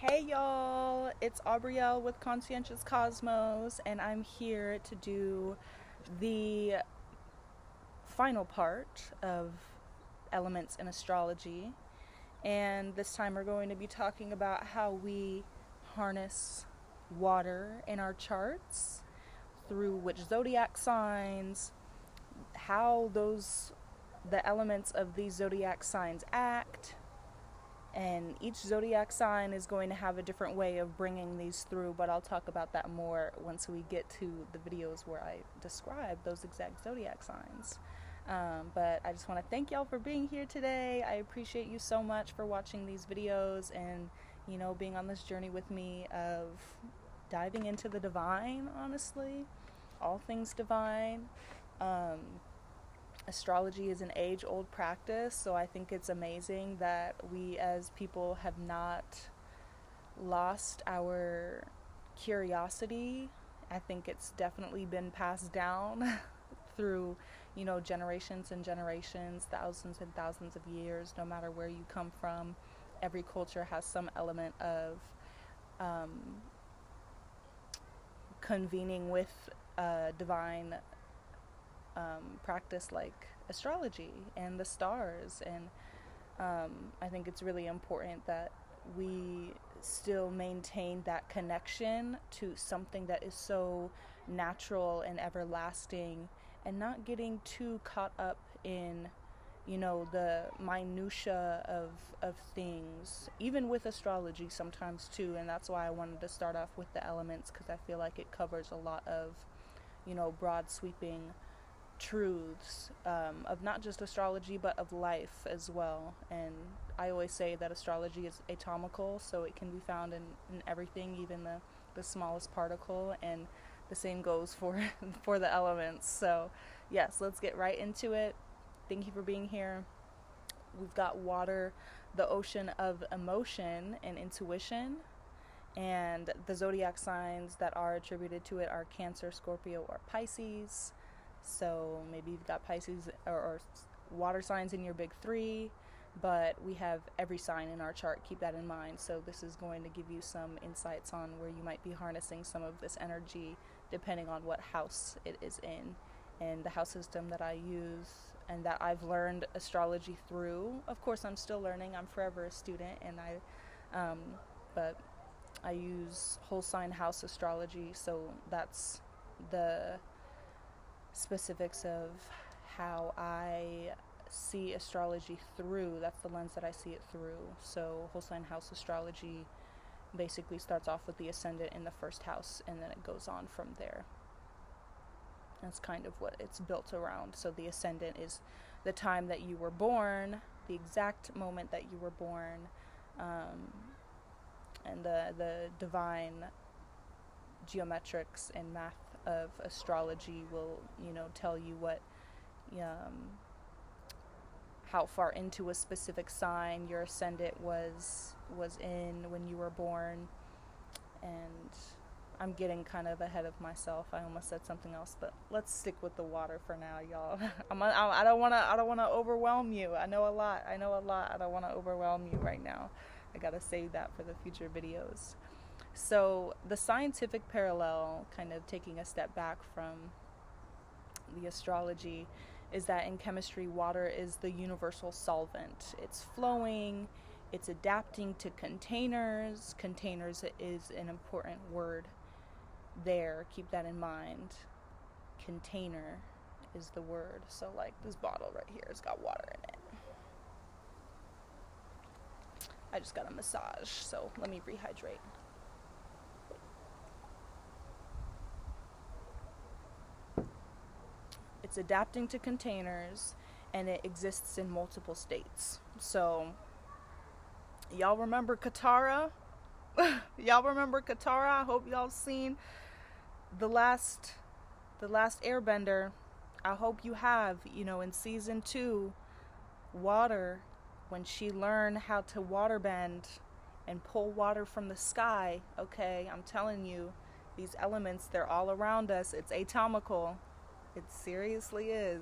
Hey y'all, it's Aubrielle with Conscientious Cosmos, and I'm here to do the final part of elements in astrology. And this time we're going to be talking about how we harness water in our charts, through which zodiac signs, how the elements of these zodiac signs act, and each zodiac sign is going to have a different way of bringing these through, but I'll talk about that more once we get to the videos where I describe those exact zodiac signs. But I just want to thank y'all for being here today. I appreciate you so much for watching these videos and, being on this journey with me of diving into the divine, honestly. All things divine. Astrology is an age-old practice, so I think it's amazing that we as people have not lost our curiosity. I think it's definitely been passed down through, generations and generations, thousands and thousands of years. No matter where you come from, every culture has some element of convening with divine practice like astrology and the stars. And I think it's really important that we still maintain that connection to something that is so natural and everlasting, and not getting too caught up in the minutia of things, even with astrology sometimes too. And that's why I wanted to start off with the elements, because I feel like it covers a lot of broad sweeping truths of not just astrology but of life as well. And I always say that astrology is atomical, so it can be found in everything, even the smallest particle, and the same goes for for the elements. So yes, let's get right into it. Thank you for being here. We've got water, the ocean of emotion and intuition, and the zodiac signs that are attributed to it are Cancer, Scorpio, or Pisces. So maybe you've got Pisces or water signs in your big three, but we have every sign in our chart. Keep that in mind. So this is going to give you some insights on where you might be harnessing some of this energy, depending on what house it is in. And the house system that I use and that I've learned astrology through, of course I'm still learning, I'm forever a student, and but I use whole sign house astrology, so that's the specifics of how I see astrology through. That's the lens that I see it through. So whole sign house astrology basically starts off with the ascendant in the first house, and then it goes on from there. That's kind of what it's built around. So the ascendant is the time that you were born, the exact moment that you were born, and the divine geometrics and math of astrology will, tell you what, how far into a specific sign your ascendant was in when you were born. And I'm getting kind of ahead of myself. I almost said something else, but let's stick with the water for now, y'all. I don't want to overwhelm you. I know a lot. I don't want to overwhelm you right now. I gotta save that for the future videos. So the scientific parallel, kind of taking a step back from the astrology, is that in chemistry, water is the universal solvent. It's flowing, it's adapting to containers. Containers is an important word there. Keep that in mind. Container is the word. So like this bottle right here has got water in it. I just got a massage, so let me rehydrate. It's adapting to containers, and it exists in multiple states. So y'all remember Katara? Y'all remember Katara? I hope y'all seen the last Airbender. I hope you have. In season 2, water, when she learned how to waterbend and pull water from the sky, okay, I'm telling you, these elements, they're all around us. It's atomical. It seriously is.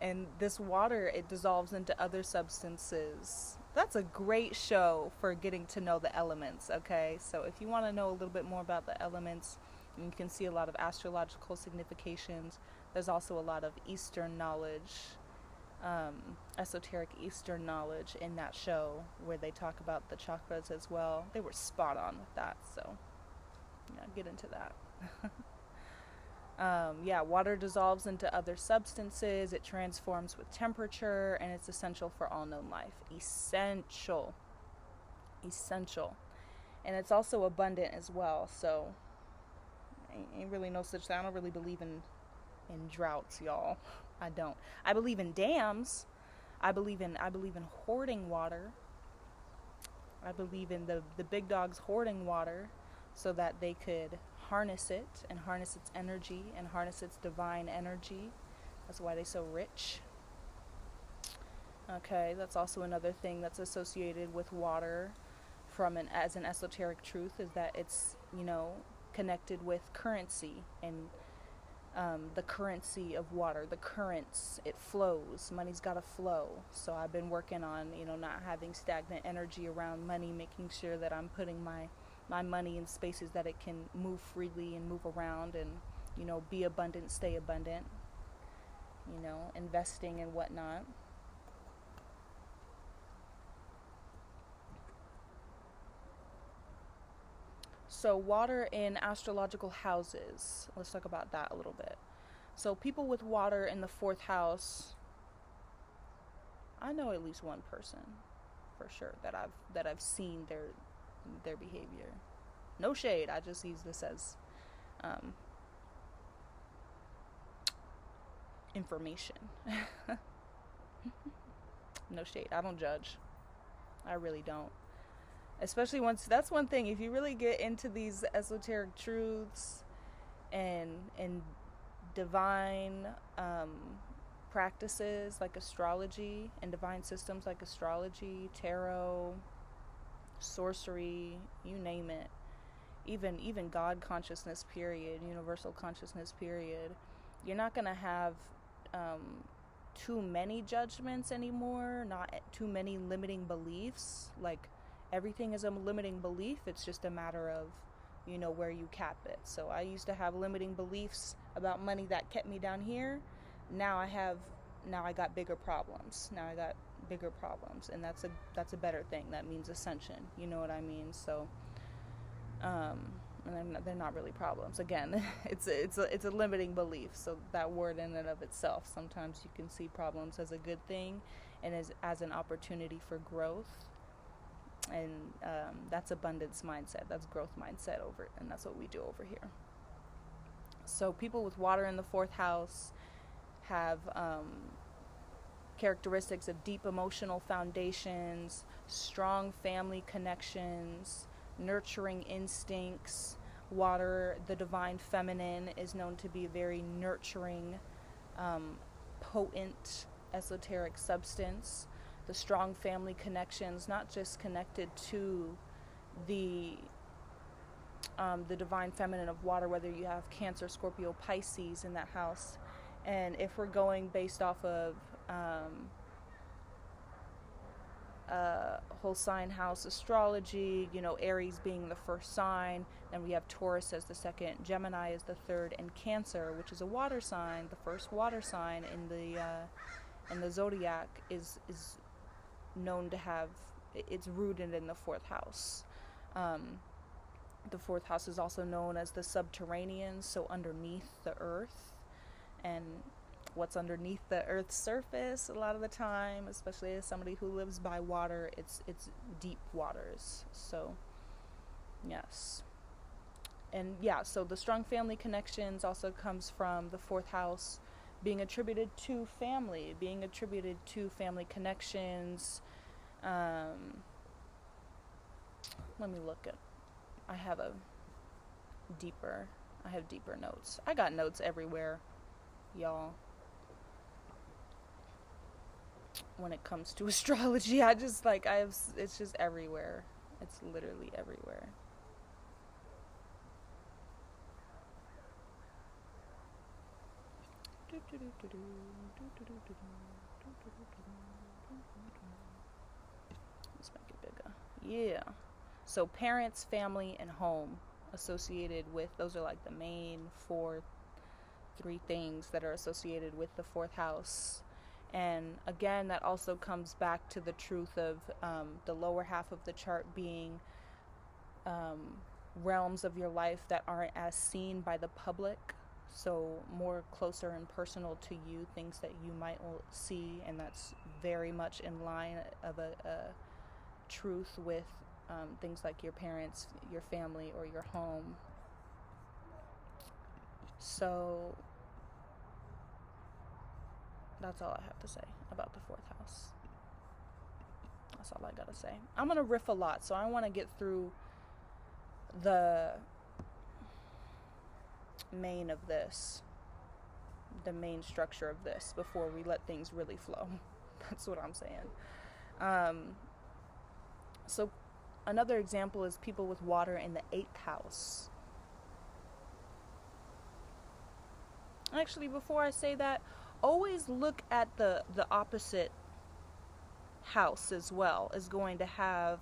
And this water, it dissolves into other substances. That's a great show for getting to know the elements, okay? So if you want to know a little bit more about the elements, you can see a lot of astrological significations. There's also a lot of Eastern knowledge, esoteric Eastern knowledge in that show where they talk about the chakras as well. They were spot on with that, so yeah, get into that. Yeah, water dissolves into other substances, it transforms with temperature, and it's essential for all known life. Essential. Essential. And it's also abundant as well, so ain't really no such thing. I don't really believe in droughts, y'all. I don't. I believe in dams. I believe in hoarding water. I believe in the big dogs hoarding water so that they could harness it and harness its energy and harness its divine energy. That's why they're so rich. Okay, that's also another thing that's associated with water as an esoteric truth, is that it's, connected with currency and the currency of water, the currents, it flows. Money's got to flow. So I've been working on, not having stagnant energy around money, making sure that I'm putting my money in spaces that it can move freely and move around and, be abundant, stay abundant, investing and whatnot. So water in astrological houses. Let's talk about that a little bit. So people with water in the fourth house, I know at least one person for sure that I've seen their behavior. No shade. I just use this as information. No shade. I don't judge. I really don't. Especially that's one thing, if you really get into these esoteric truths and divine practices like astrology and divine systems like astrology, tarot, sorcery, you name it, even God consciousness period, universal consciousness period, you're not going to have too many judgments anymore, not too many limiting beliefs. Like, everything is a limiting belief. It's just a matter of, where you cap it. So I used to have limiting beliefs about money that kept me down here. Now I got bigger problems. And that's a better thing. That means ascension. You know what I mean? So, and they're not really problems. Again, it's a limiting belief. So that word in and of itself, sometimes you can see problems as a good thing and as an opportunity for growth. And that's abundance mindset, that's growth mindset and that's what we do over here. So people with water in the fourth house have characteristics of deep emotional foundations, strong family connections, nurturing instincts. Water, the divine feminine, is known to be a very nurturing, potent, esoteric substance. The strong family connections, not just connected to the divine feminine of water, whether you have Cancer, Scorpio, Pisces in that house. And if we're going based off of whole sign house astrology, Aries being the first sign, then we have Taurus as the second, Gemini is the third, and Cancer, which is a water sign, the first water sign in the zodiac, is known to have, it's rooted in the fourth house. The fourth house is also known as the subterranean, so underneath the earth. And what's underneath the earth's surface a lot of the time, especially as somebody who lives by water, it's deep waters. So yes. And yeah, so the strong family connections also comes from the fourth house being attributed to family connections. Let me look at, I have deeper notes. I got notes everywhere, y'all. When it comes to astrology, it's just everywhere. It's literally everywhere. Yeah. So parents, family, and home associated with, those are like the main three things that are associated with the fourth house. And again, that also comes back to the truth of the lower half of the chart being realms of your life that aren't as seen by the public. So more closer and personal to you, things that you might see, and that's very much in line of a truth with things like your parents, your family, or your home. So that's all I have to say about the fourth house. That's all I gotta say. I'm gonna riff a lot, so I want to get through the main of this, the main structure of this, before we let things really flow. That's what I'm saying. So another example is people with water in the 8th house. Actually, before I say that, always look at the opposite house as well, is going to have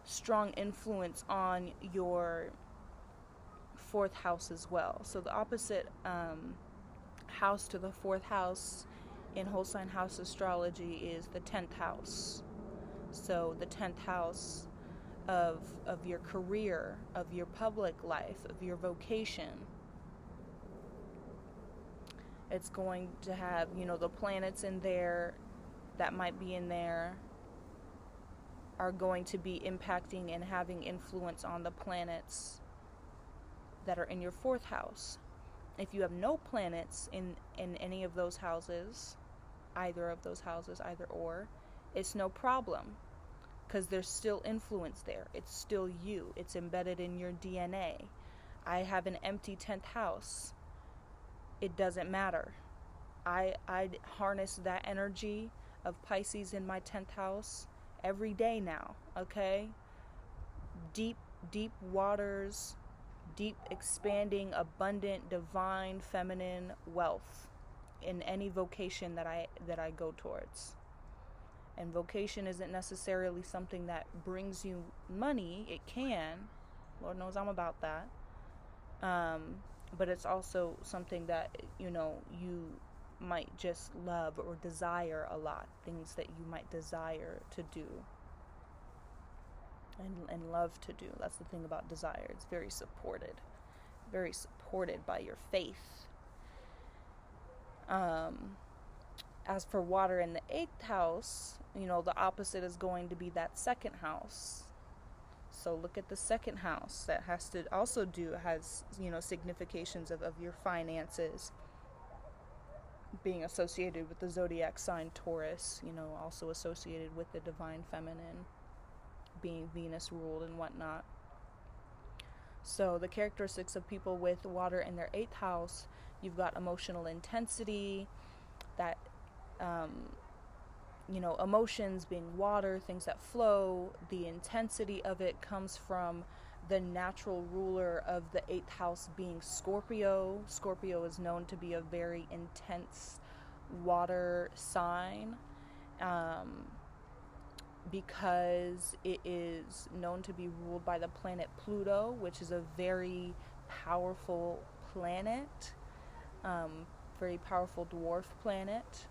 strong influence on your 4th house as well. So the opposite house to the 4th house in whole sign house astrology is the 10th house. So the 10th house of your career, of your public life, of your vocation. It's going to have, the planets in there that might be in there are going to be impacting and having influence on the planets that are in your 4th house. If you have no planets in any of those houses, either of those houses, either or, it's no problem, because there's still influence there. It's still you. It's embedded in your DNA. I have an empty 10th house. It doesn't matter. I harness that energy of Pisces in my 10th house every day now, okay? Deep waters, deep, expanding, abundant, divine, feminine wealth in any vocation that I go towards. And vocation isn't necessarily something that brings you money. It can. Lord knows I'm about that. But it's also something that, you might just love or desire a lot. Things that you might desire to do and love to do. That's the thing about desire. It's very supported by your faith. As for water in the 8th house, the opposite is going to be that 2nd house. So look at the 2nd house. That has significations of your finances, being associated with the zodiac sign Taurus, also associated with the divine feminine, being Venus ruled and whatnot. So the characteristics of people with water in their 8th house, you've got emotional intensity, that emotions being water, things that flow. The intensity of it comes from the natural ruler of the 8th house being Scorpio. Scorpio is known to be a very intense water sign, because it is known to be ruled by the planet Pluto, which is a very powerful planet, very powerful dwarf planet.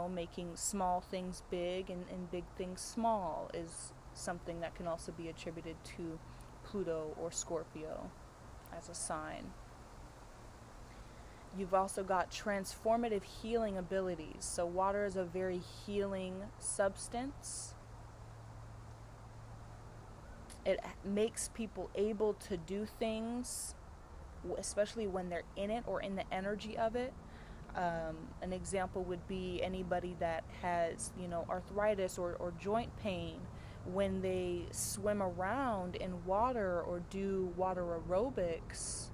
Making small things big and big things small is something that can also be attributed to Pluto or Scorpio as a sign. You've also got transformative healing abilities. So water is a very healing substance. It makes people able to do things, especially when they're in it or in the energy of it. An example would be anybody that has, arthritis or joint pain. When they swim around in water or do water aerobics,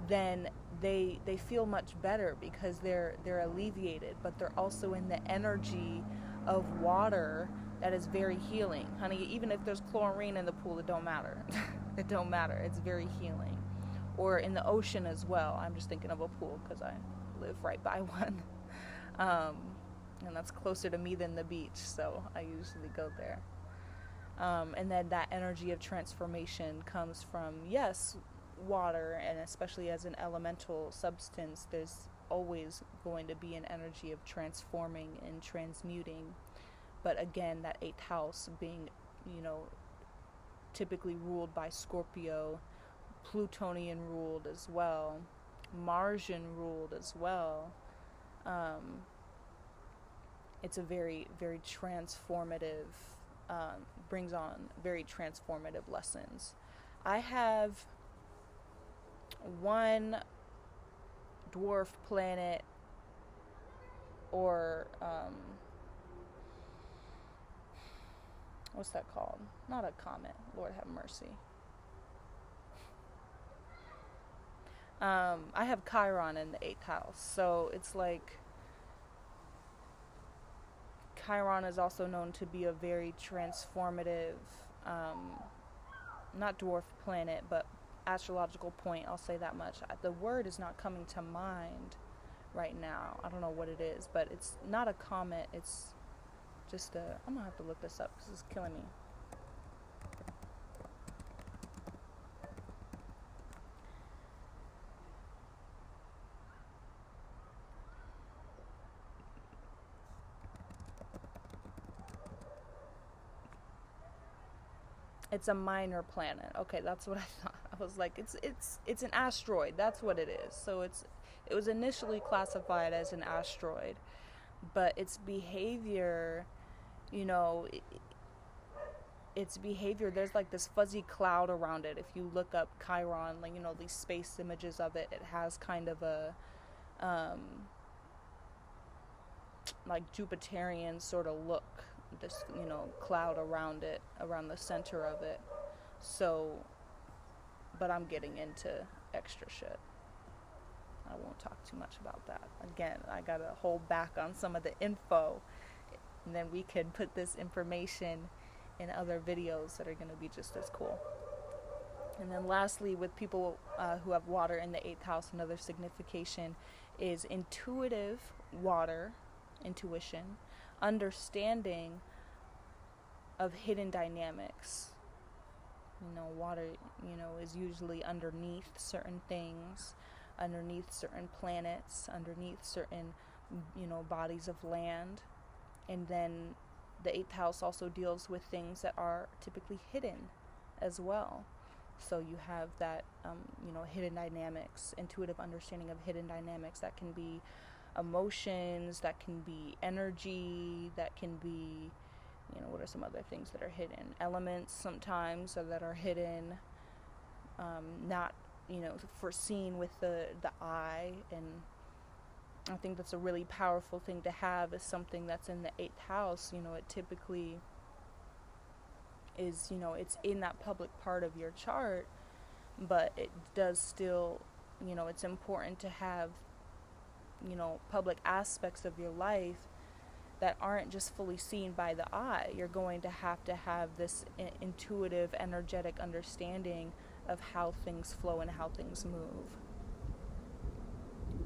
then they feel much better because they're alleviated, but they're also in the energy of water that is very healing. Honey, even if there's chlorine in the pool, it don't matter. It don't matter. It's very healing. Or in the ocean as well. I'm just thinking of a pool because I live right by one. And that's closer to me than the beach, so I usually go there. And then that energy of transformation comes from, yes, water, and especially as an elemental substance, there's always going to be an energy of transforming and transmuting. But again, that eighth house being, you know, typically ruled by Scorpio, Plutonian ruled as well, Martian ruled as well. It's a very, very transformative, brings on very transformative lessons. I have one dwarf planet, or what's that called? Not a comet, Lord have mercy. I have Chiron in the 8th house, so it's like Chiron is also known to be a very transformative, not dwarf planet, but astrological point, I'll say that much. The word is not coming to mind right now. I don't know what it is, but it's not a comet, it's just a, I'm gonna have to look this up because it's killing me. It's a minor planet. Okay, that's what I thought. I was like, it's an asteroid. That's what it is. So it was initially classified as an asteroid, but its behavior, you know, its behavior, there's like this fuzzy cloud around it. If you look up Chiron, like, you know, these space images of it, it has kind of a like Jupiterian sort of look, this, you know, cloud around it, around the center of it. So, but I'm getting into extra shit. I won't talk too much about that. Again, I gotta hold back on some of the info, and then we can put this information in other videos that are gonna be just as cool. And then lastly, with people who have water in the 8th house, another signification is intuitive water, intuition, understanding of hidden dynamics. You know, water, you know, is usually underneath certain things, underneath certain planets, underneath certain, you know, bodies of land. And then the 8th house also deals with things that are typically hidden as well. So you have that, you know, hidden dynamics, intuitive understanding of hidden dynamics. That can be emotions, that can be energy, that can be, you know, what are some other things that are hidden? Elements sometimes that are hidden, not, you know, foreseen with the eye. And I think that's a really powerful thing to have, is something that's in the 8th house. You know, it typically is, you know, it's in that public part of your chart, but it does still, you know, it's important to have, you know, public aspects of your life that aren't just fully seen by the eye. You're going to have this intuitive, energetic understanding of how things flow and how things move.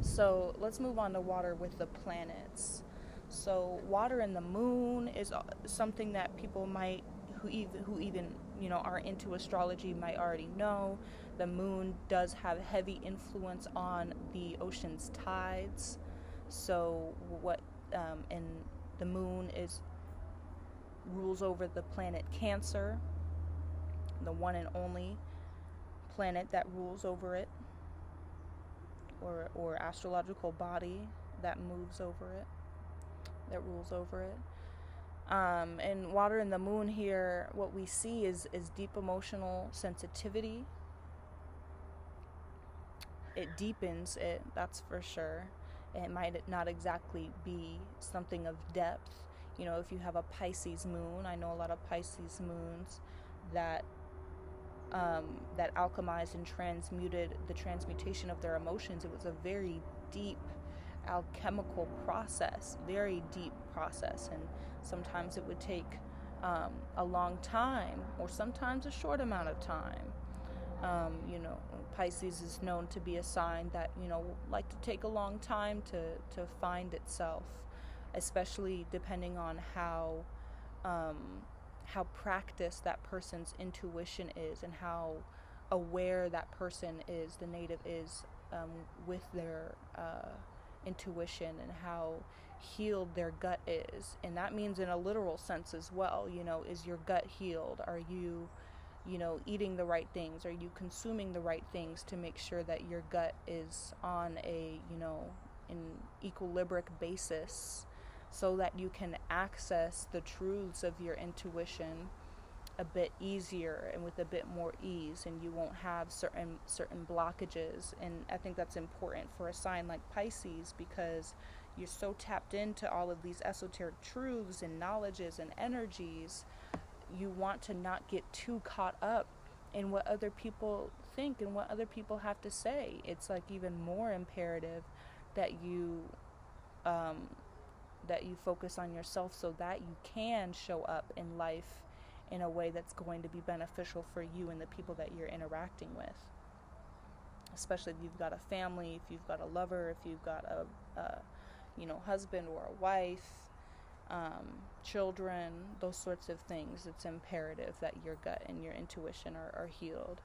So let's move on to water with the planets. So water and the moon is something that people might, who even you know, are into astrology, might already know. The moon does have heavy influence on the ocean's tides. So and the moon rules over the planet Cancer, the one and only planet that rules over it, or astrological body that moves over it, that rules over it. And water and the moon here, what we see is deep emotional sensitivity. It deepens it, that's for sure. It might not exactly be something of depth. You know, if you have a Pisces moon, I know a lot of Pisces moons that alchemized and transmuted the transmutation of their emotions. It was a very deep alchemical process, very deep process, and sometimes it would take a long time, or sometimes a short amount of time. You know, Pisces is known to be a sign that, you know, like to take a long time to find itself, especially depending on how how practiced that person's intuition is, and how aware that person is, the native is, with their intuition, and how healed their gut is. And that means in a literal sense as well. Is your gut healed? Are you eating the right things? Are you consuming the right things to make sure that your gut is on an equilibric basis, so that you can access the truths of your intuition a bit easier and with a bit more ease, and you won't have certain blockages. And I think that's important for a sign like Pisces, because you're so tapped into all of these esoteric truths and knowledges and energies. You want to not get too caught up in what other people think and what other people have to say. It's like even more imperative that you focus on yourself, so that you can show up in life in a way that's going to be beneficial for you and the people that you're interacting with. Especially if you've got a family, if you've got a lover, if you've got a husband or a wife, children, those sorts of things. It's imperative that your gut and your intuition are healed.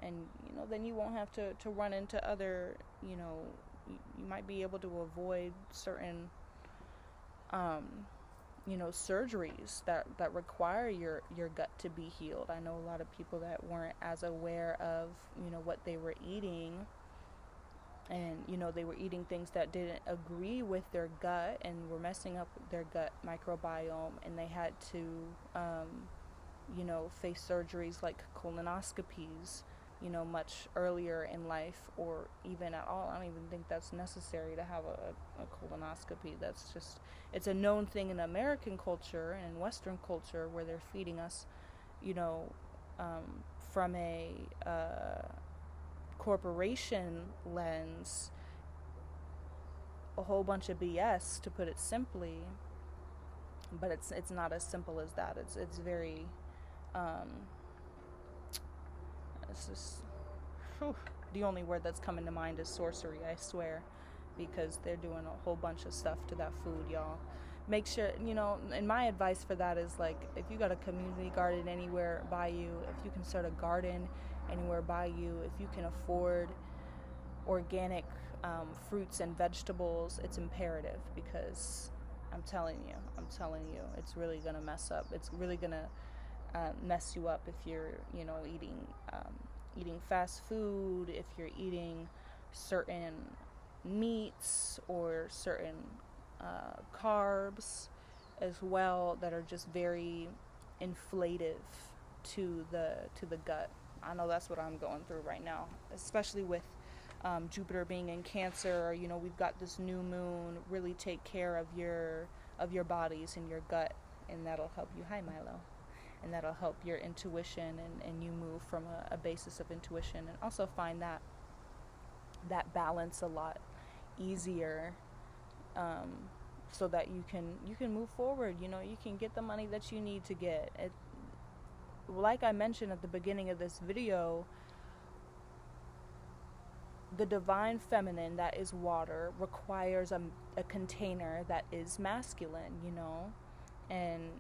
And then you won't have to run into other, you might be able to avoid certain surgeries that require your gut to be healed. I know a lot of people that weren't as aware of what they were eating, and they were eating things that didn't agree with their gut and were messing up their gut microbiome, and they had to face surgeries like colonoscopies much earlier in life, or even at all. I don't even think that's necessary to have a colonoscopy. That's just, it's a known thing in American culture and in Western culture, where they're feeding us from a corporation lens, a whole bunch of BS, to put it simply. But it's not as simple as that. It's very it's just, the only word that's coming to mind is sorcery, I swear, because they're doing a whole bunch of stuff to that food, y'all. Make sure, and my advice for that is, like, if you got a community garden anywhere by you, if you can start a garden anywhere by you, if you can afford organic fruits and vegetables, it's imperative, because I'm telling you, it's really gonna mess up. It's really gonna mess you up if you're, eating fast food, if you're eating certain meats or certain carbs as well, that are just very inflative to the gut. I know that's what I'm going through right now, especially with Jupiter being in Cancer. We've got this new moon. Really take care of your bodies and your gut, and that'll help you. Hi, Milo. And that'll help your intuition, and you move from a basis of intuition, and also find that balance a lot easier, so that you can move forward. You can get the money that you need to get. Like I mentioned at the beginning of this video, the divine feminine, that is water, requires a container that is masculine, and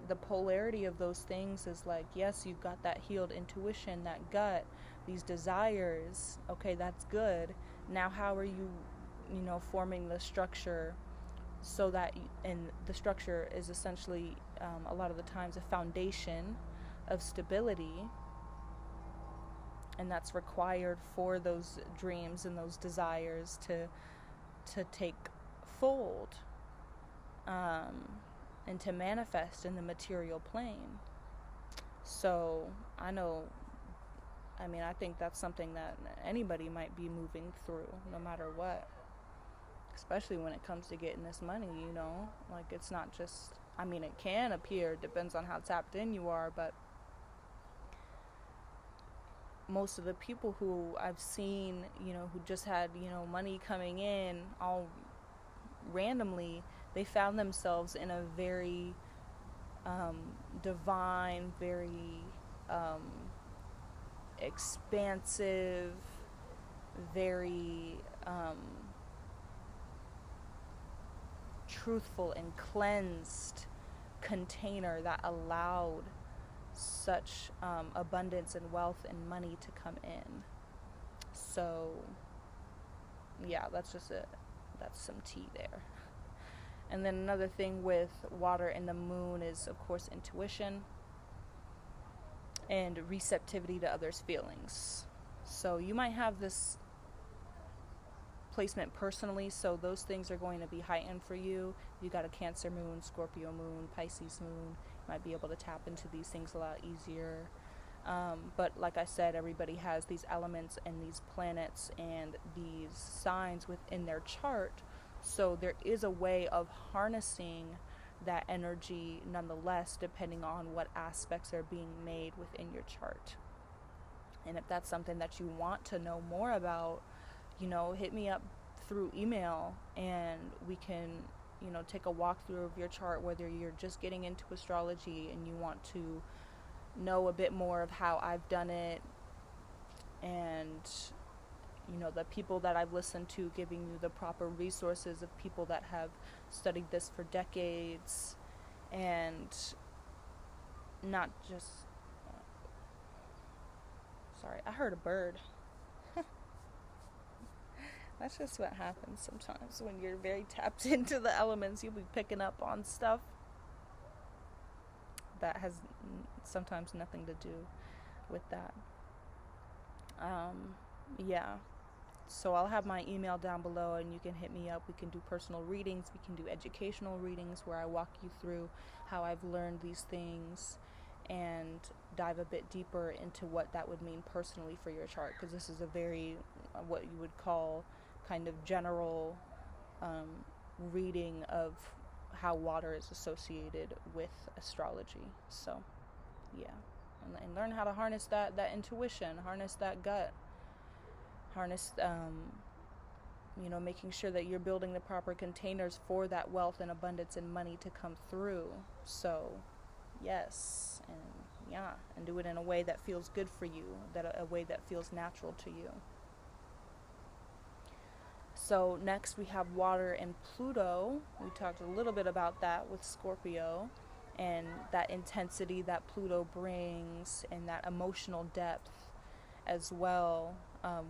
the polarity of those things is like, yes, you've got that healed intuition, that gut, these desires. Okay, that's good. Now how are you, forming the structure, so that, and the structure is essentially a lot of the times a foundation of stability, and that's required for those dreams and those desires to take fold, and to manifest in the material plane. So I think that's something that anybody might be moving through, no matter what, especially when it comes to getting this money. Like, it's not just, it can appear, depends on how tapped in you are, but most of the people who I've seen, who just had, money coming in all randomly, they found themselves in a very divine, very expansive, very truthful and cleansed container that allowed such abundance and wealth and money to come in. So yeah, that's some tea there. And then another thing with water and the moon is, of course, intuition and receptivity to others' feelings. So you might have this placement personally, so those things are going to be heightened for you. You got a Cancer moon, Scorpio moon, Pisces moon. You might be able to tap into these things a lot easier. But like I said, everybody has these elements and these planets and these signs within their chart. So there is a way of harnessing that energy nonetheless, depending on what aspects are being made within your chart. And if that's something that you want to know more about, hit me up through email and we can, take a walkthrough of your chart, whether you're just getting into astrology and you want to know a bit more of how I've done it and, the people that I've listened to giving you the proper resources of people that have studied this for decades and not just... sorry, I heard a bird. That's just what happens sometimes when you're very tapped into the elements. You'll be picking up on stuff that has sometimes nothing to do with that. Yeah. So I'll have my email down below and you can hit me up. We can do personal readings. We can do educational readings where I walk you through how I've learned these things and dive a bit deeper into what that would mean personally for your chart, because this is a very, what you would call kind of general reading of how water is associated with astrology. So yeah, and learn how to harness that intuition, harness that gut, harness making sure that you're building the proper containers for that wealth and abundance and money to come through. So yes, and do it in a way that feels good for you, a way that feels natural to you. So next we have water and Pluto. We talked a little bit about that with Scorpio and that intensity that Pluto brings and that emotional depth as well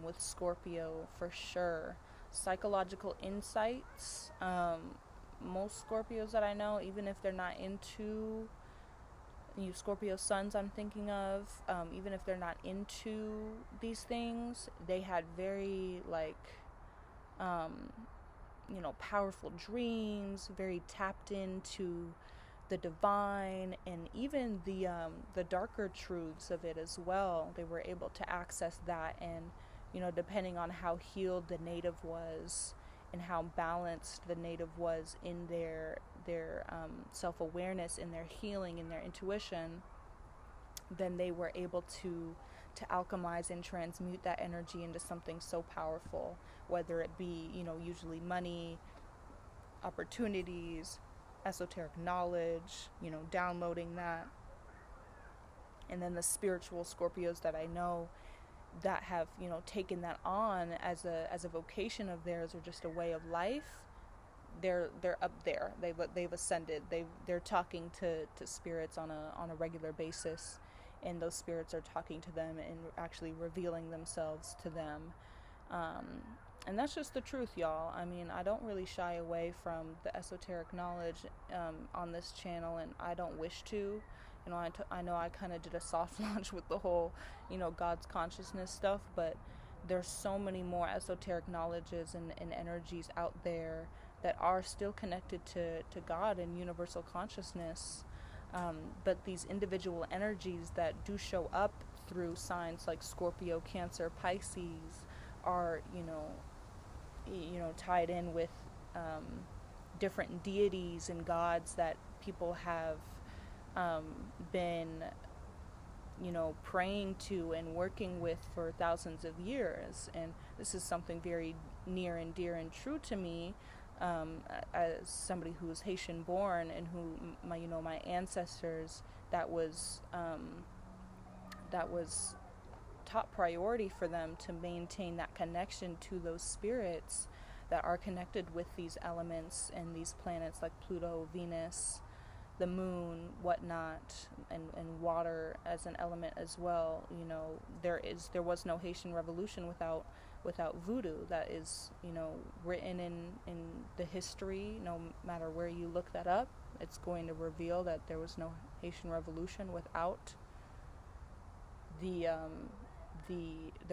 with Scorpio for sure. Psychological insights. Most Scorpios that I know, even if they're not into Scorpio suns I'm thinking of, even if they're not into these things, they had very powerful dreams, very tapped into the divine and even the darker truths of it as well. They were able to access that, and depending on how healed the native was and how balanced the native was in their self-awareness, in their healing, in their intuition, then they were able to alchemize and transmute that energy into something so powerful, whether it be usually money, opportunities, esoteric knowledge, downloading that. And then the spiritual Scorpios that I know that have taken that on as a vocation of theirs or just a way of life, they're up there. They've ascended. They're talking to spirits on a regular basis, and those spirits are talking to them and actually revealing themselves to them. And that's just the truth, y'all. I mean, I don't really shy away from the esoteric knowledge on this channel, and I don't wish to. I know I kind of did a soft launch with the whole, God's consciousness stuff, but there's so many more esoteric knowledges and energies out there that are still connected to God and universal consciousness. But these individual energies that do show up through signs like Scorpio, Cancer, Pisces are, tied in with different deities and gods that people have been, praying to and working with for thousands of years. And this is something very near and dear and true to me, as somebody who is Haitian born and who my ancestors, that was top priority for them to maintain that connection to those spirits that are connected with these elements and these planets like Pluto, Venus, the moon, whatnot, and water as an element as well. You know, there was no Haitian Revolution without voodoo. That is, you know, written in the history. No matter where you look that up, it's going to reveal that there was no Haitian Revolution without the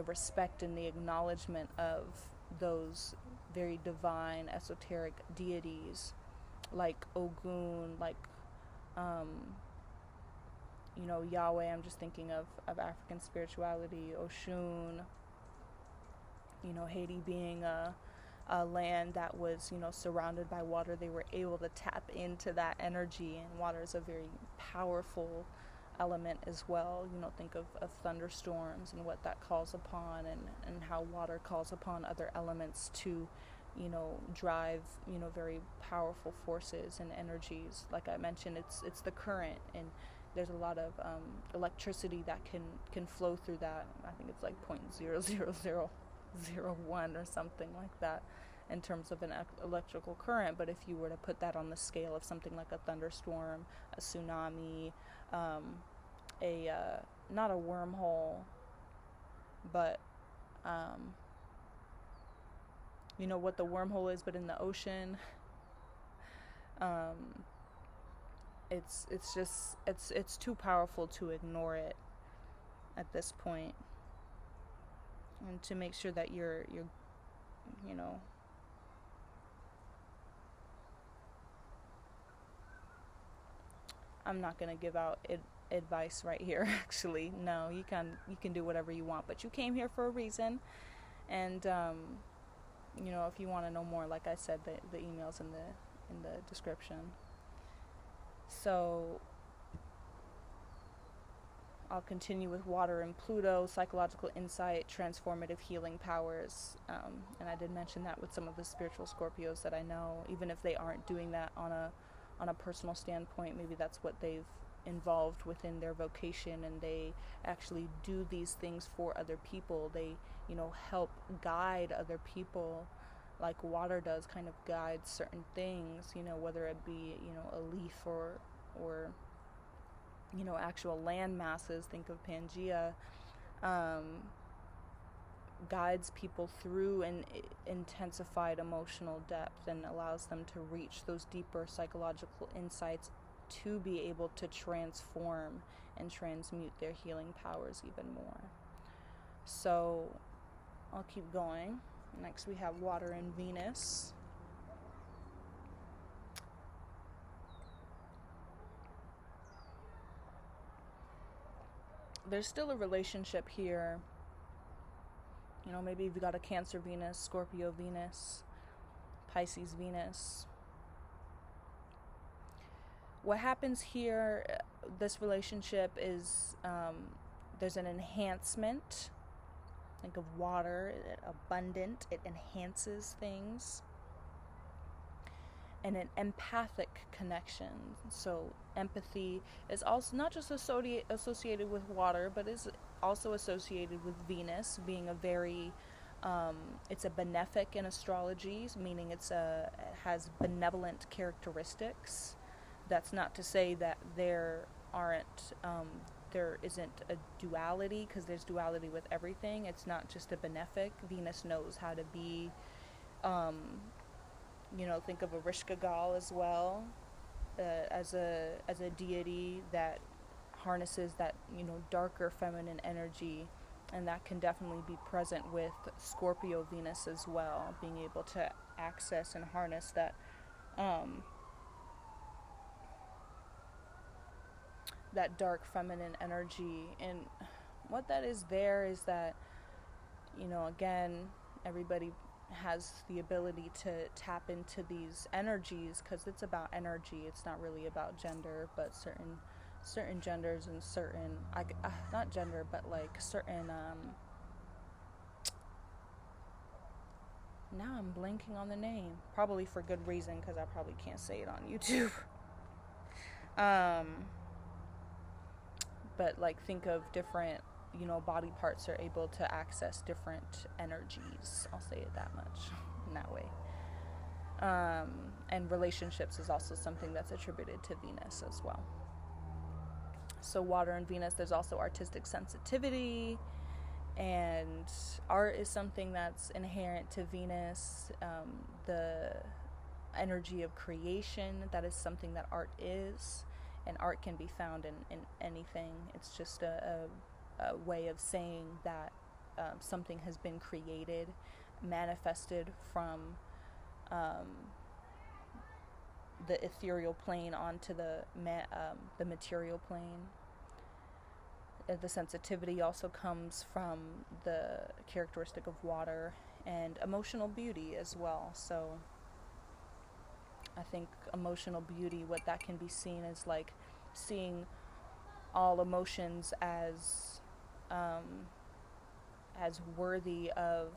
respect and the acknowledgement of those very divine, esoteric deities like Ogun, like you know, Yahweh. I'm just thinking of African spirituality, Oshun. You know, Haiti being a land that was, you know, surrounded by water, they were able to tap into that energy, and water is a very powerful element as well. You know, think of thunderstorms and what that calls upon, and how water calls upon other elements to, you know, drive, you know, very powerful forces and energies. Like I mentioned, it's the current, and there's a lot of electricity that can flow through that. I think it's like 0.00001 or something like that in terms of an electrical current. But if you were to put that on the scale of something like a thunderstorm, a tsunami, not a wormhole, but you know what the wormhole is, but in the ocean, it's too powerful to ignore it at this point, and to make sure that you're you know, I'm not gonna give out advice right here. Actually, no, you can do whatever you want, but you came here for a reason, and you know, if you want to know more, like I said, the email's in the description. So I'll continue with water and Pluto, psychological insight, transformative healing powers, and I did mention that with some of the spiritual Scorpios that I know, even if they aren't doing that on a personal standpoint, maybe that's what they've involved within their vocation, and they actually do these things for other people. They, you know, help guide other people, like water does, kind of guide certain things, you know, whether it be, you know, a leaf or you know, actual land masses. Think of Pangea. Guides people through an intensified emotional depth and allows them to reach those deeper psychological insights to be able to transform and transmute their healing powers even more. So I'll keep going. Next we have water and Venus. There's still a relationship here. You know, maybe you've got a Cancer Venus, Scorpio Venus, Pisces Venus. What happens here, this relationship is, there's an enhancement. Think of water, abundant, it enhances things. And an empathic connection. So empathy is also not just associated with water, but is also associated with Venus being a very, it's a benefic in astrology, meaning it has benevolent characteristics. That's not to say that there isn't a duality, because there's duality with everything. It's not just a benefic. Venus knows how to be, you know, think of Ereshkigal as well, as a deity that harnesses that, you know, darker feminine energy, and that can definitely be present with Scorpio Venus as well, being able to access and harness that that dark feminine energy. And what that is there is that, you know, again, everybody has the ability to tap into these energies, because it's about energy. It's not really about gender, but certain genders and certain, not gender, but like certain, now I'm blanking on the name, probably for good reason, because I probably can't say it on YouTube. But like, think of different, you know, body parts are able to access different energies. I'll say it that much, in that way. And relationships is also something that's attributed to Venus as well. So water and Venus, there's also artistic sensitivity, and art is something that's inherent to Venus. The energy of creation, that is something that art is, and art can be found in anything. It's just a way of saying that something has been created, manifested from the ethereal plane onto the material plane. The sensitivity also comes from the characteristic of water, and emotional beauty as well. So I think emotional beauty, what that can be seen as, like seeing all emotions as worthy of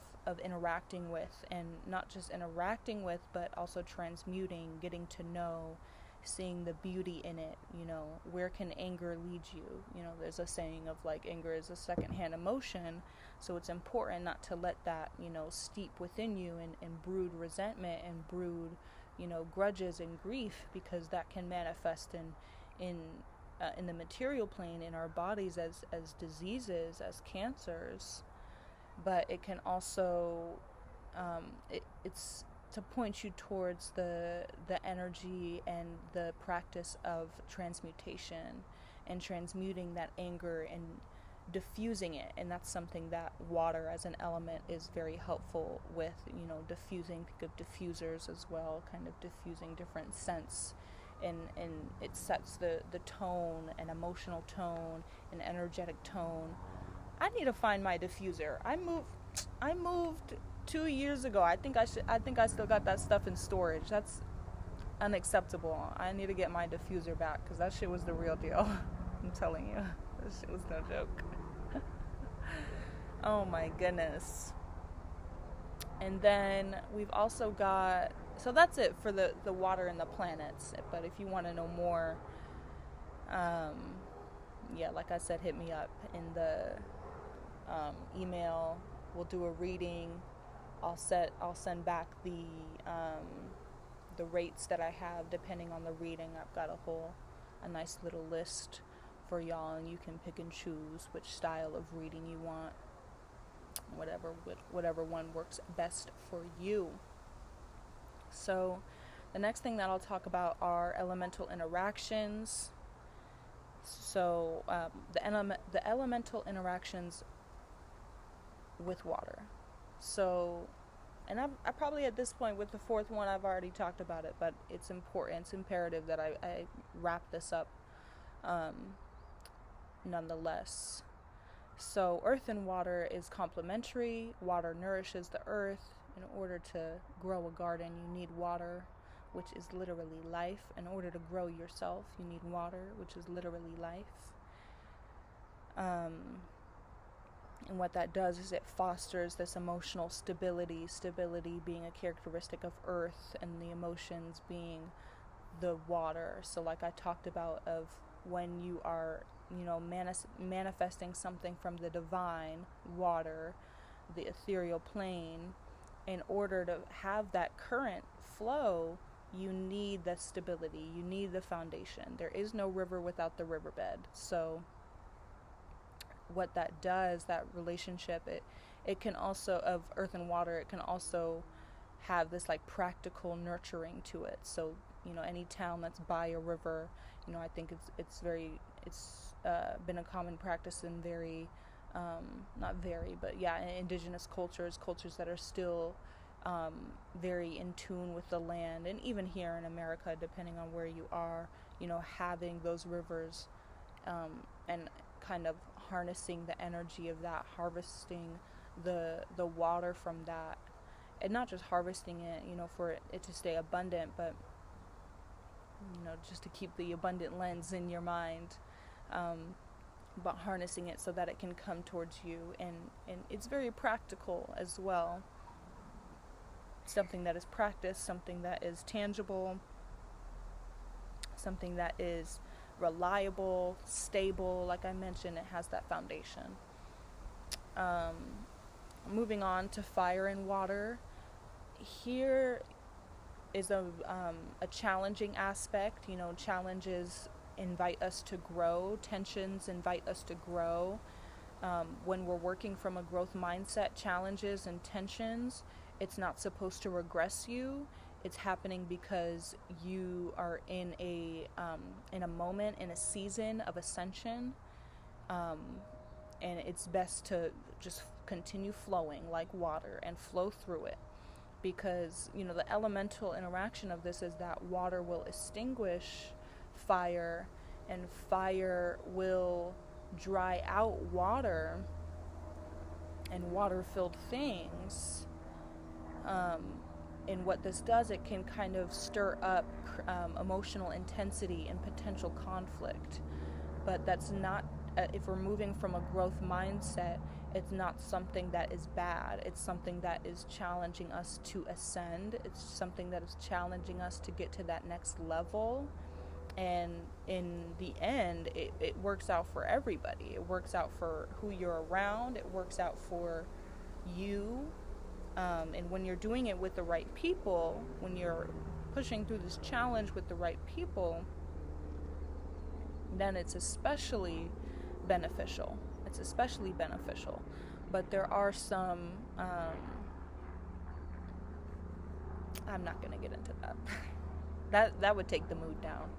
interacting with, and not just interacting with, but also transmuting, getting to know, seeing the beauty in it. Where can anger lead you? There's a saying of like, anger is a secondhand emotion, so it's important not to let that steep within you and brood resentment and brood grudges and grief, because that can manifest in the material plane in our bodies as diseases, as cancers. But it can also it's to point you towards the energy and the practice of transmutation and transmuting that anger and diffusing it. And that's something that water as an element is very helpful with, diffusing. Think of diffusers as well, kind of diffusing different scents, and it sets the tone, an emotional tone, an energetic tone. I need to find my diffuser. I moved 2 years ago. I think I still got that stuff in storage. That's unacceptable. I need to get my diffuser back, because that shit was the real deal. I'm telling you, that shit was no joke. Oh my goodness. And then we've also got, so that's it for the water and the planets. But if you want to know more, like I said, hit me up in the email. We'll do a reading. I'll send back the rates that I have depending on the reading. I've got a nice little list for y'all, and you can pick and choose which style of reading you want, whatever one works best for you. So the next thing that I'll talk about are elemental interactions. So the elemental interactions with water. So, and I probably at this point with the fourth one, I've already talked about it, but it's important, it's imperative that I wrap this up nonetheless. So earth and water is complementary. Water nourishes the earth. In order to grow a garden, you need water, which is literally life. In order to grow yourself, you need water, which is literally life. And what that does is it fosters this emotional stability being a characteristic of earth, and the emotions being the water. So like I talked about, of when you are, manifesting something from the divine, water, the ethereal plane, in order to have that current flow, you need the stability, you need the foundation. There is no river without the riverbed. So what that does, that relationship, it can also, of earth and water, it can also have this like practical nurturing to it. So any town that's by a river, I think it's been a common practice in indigenous cultures that are still very in tune with the land, and even here in America, depending on where you are, having those rivers and kind of harnessing the energy of that, harvesting the water from that, and not just harvesting it, for it to stay abundant, but just to keep the abundant lens in your mind, but harnessing it so that it can come towards you, and it's very practical as well. Something that is practiced, something that is tangible, something that is reliable, stable. Like I mentioned, it has that foundation. Moving on to fire and water. Here, a challenging aspect. You know, challenges invite us to grow, tensions invite us to grow. When we're working from a growth mindset, challenges and tensions, it's not supposed to regress you. It's happening because you are in a moment, in a season of ascension, and it's best to just continue flowing like water and flow through it, because you know the elemental interaction of this is that water will extinguish fire, and fire will dry out water and water-filled things. And what this does, it can kind of stir up emotional intensity and potential conflict. But that's not, if we're moving from a growth mindset, it's not something that is bad. It's something that is challenging us to ascend. It's something that is challenging us to get to that next level. And in the end, it works out for everybody. It works out for who you're around. It works out for you. And when you're doing it with the right people, when you're pushing through this challenge with the right people, then it's especially beneficial. It's especially beneficial. But there are some, I'm not going to get into that. That would take the mood down.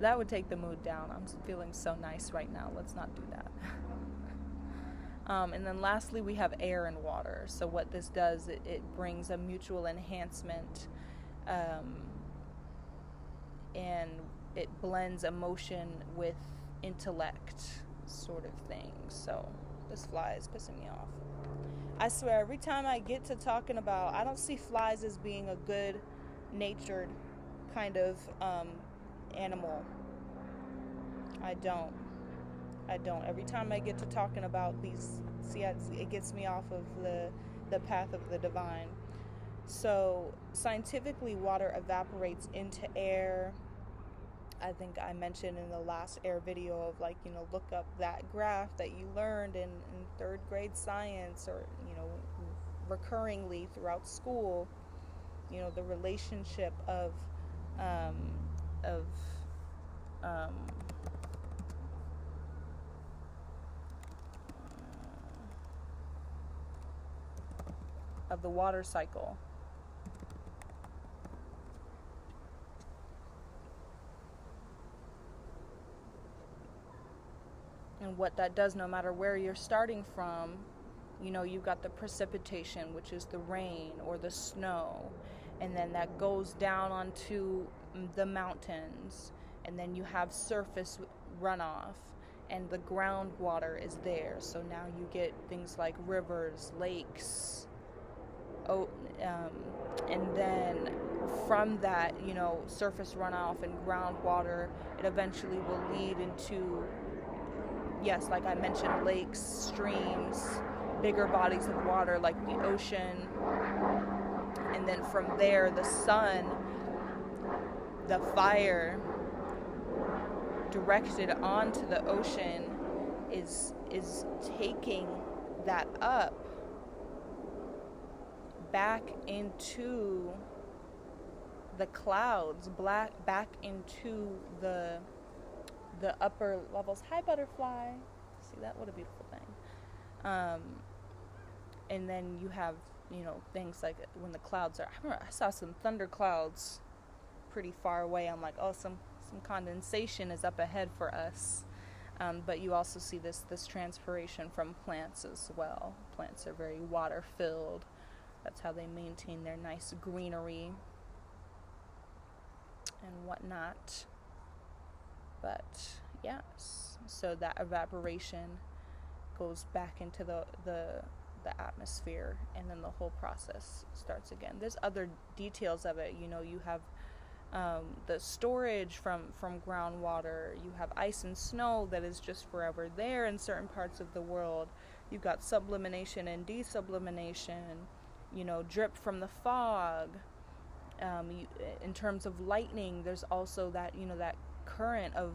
That would take the mood down. I'm feeling so nice right now. Let's not do that. And then lastly, we have air and water. So what this does, it brings a mutual enhancement, and it blends emotion with intellect sort of thing. So this fly is pissing me off. I swear, every time I get to talking about, I don't see flies as being a good natured kind of animal. I don't. Every time I get to talking about these, it gets me off of the path of the divine. So scientifically, water evaporates into air. I think I mentioned in the last air video of, like, you know, look up that graph that you learned in third grade science, or, you know, recurringly throughout school. You know, the relationship of the water cycle. And what that does, no matter where you're starting from, you know, you've got the precipitation, which is the rain or the snow, and then that goes down onto the mountains, and then you have surface runoff, and the groundwater is there. So now you get things like rivers, lakes, and then from that, you know, surface runoff and groundwater, it eventually will lead into, yes, like I mentioned, lakes, streams, bigger bodies of water like the ocean. And then from there, the sun, the fire directed onto the ocean is taking that up back into the clouds, back into the upper levels. Hi, butterfly. See that? What a beautiful thing. And then you have, you know, things like when the clouds are, I remember I saw some thunder clouds pretty far away. I'm like, oh, some condensation is up ahead for us. But you also see this transpiration from plants as well. Plants are very water filled. That's how they maintain their nice greenery and whatnot. But yes, so that evaporation goes back into the atmosphere, and then the whole process starts again. There's other details of it. You know, you have the storage from groundwater. You have ice and snow that is just forever there in certain parts of the world. You've got sublimation and desublimation. You know, drip from the fog. In terms of lightning, there's also that, you know, that current of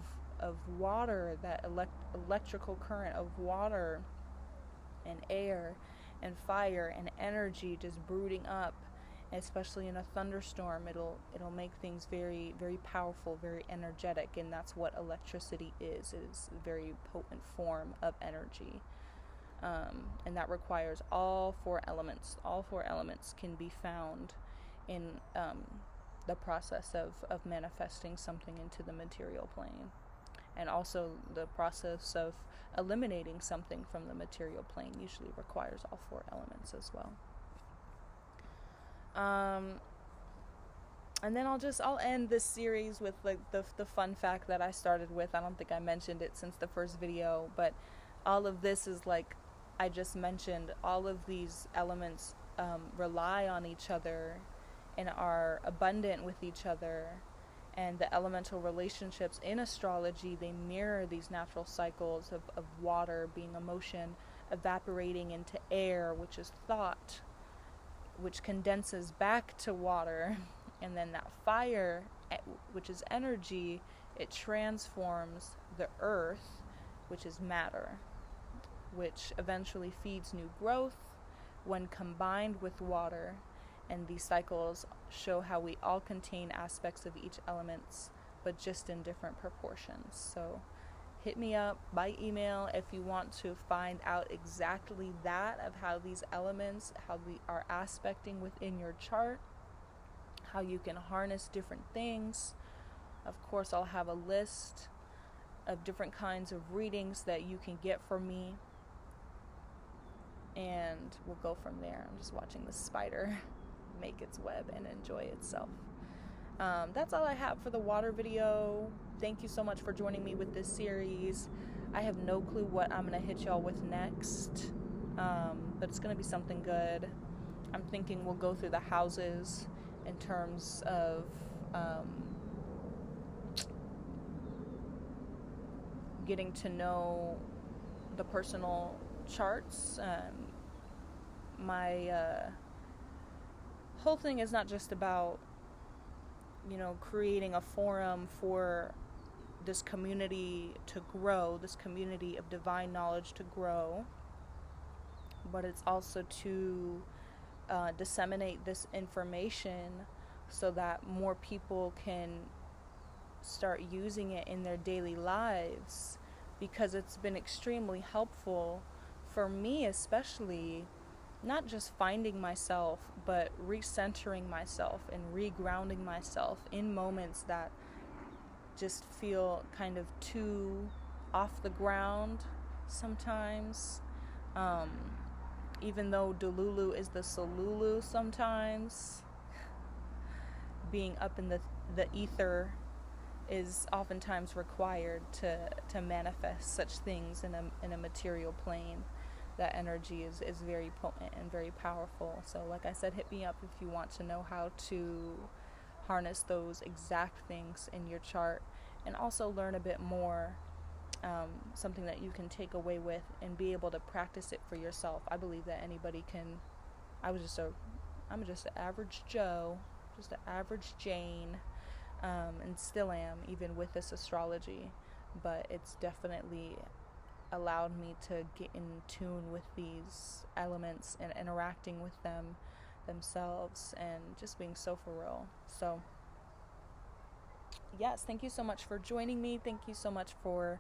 water, that electrical current of water and air and fire and energy just brooding up especially in a thunderstorm. It'll make things very, very powerful, very energetic, and that's what electricity is. It is a very potent form of energy. And that requires all four elements. All four elements can be found in the process of manifesting something into the material plane, and also the process of eliminating something from the material plane usually requires all four elements as well. And then I'll end this series with like the fun fact that I started with. I don't think I mentioned it since the first video, but all of this is like I just mentioned. All of these elements rely on each other and are abundant with each other. And the elemental relationships in astrology, they mirror these natural cycles of water being emotion, evaporating into air, which is thought, which condenses back to water, and then that fire, which is energy, it transforms the earth, which is matter, which eventually feeds new growth when combined with water. And these cycles show how we all contain aspects of each element, but just in different proportions. So hit me up by email if you want to find out exactly that, of how these elements, how we are aspecting within your chart, how you can harness different things. Of course, I'll have a list of different kinds of readings that you can get from me, and we'll go from there. I'm just watching the spider make its web and enjoy itself. That's all I have for the water video. Thank you so much for joining me with this series. I have no clue what I'm going to hit y'all with next, but it's going to be something good. I'm thinking we'll go through the houses in terms of getting to know the personal charts. My whole thing is not just about, creating a forum for this community to grow, this community of divine knowledge to grow, but it's also to disseminate this information so that more people can start using it in their daily lives, because it's been extremely helpful for me, especially, not just finding myself, but recentering myself and regrounding myself in moments that just feel kind of too off the ground sometimes. Even though Delulu is the Solulu sometimes, being up in the ether is oftentimes required to manifest such things in a material plane. That energy is very potent and very powerful. So like I said, hit me up if you want to know how to harness those exact things in your chart, and also learn a bit more, something that you can take away with and be able to practice it for yourself. I believe that anybody can. I'm just an average Joe, just an average Jane, and still am, even with this astrology, but it's definitely allowed me to get in tune with these elements and interacting with them themselves, and just being so for real. So yes, thank you so much for joining me. Thank you so much for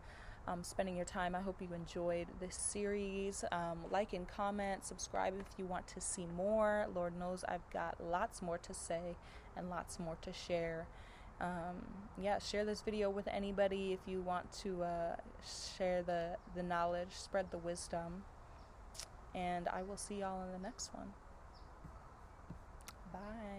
spending your time. I hope you enjoyed this series. Like and comment, subscribe if you want to see more. Lord knows I've got lots more to say and lots more to share. Share this video with anybody if you want to share the knowledge, spread the wisdom, and I will see y'all in the next one. Bye.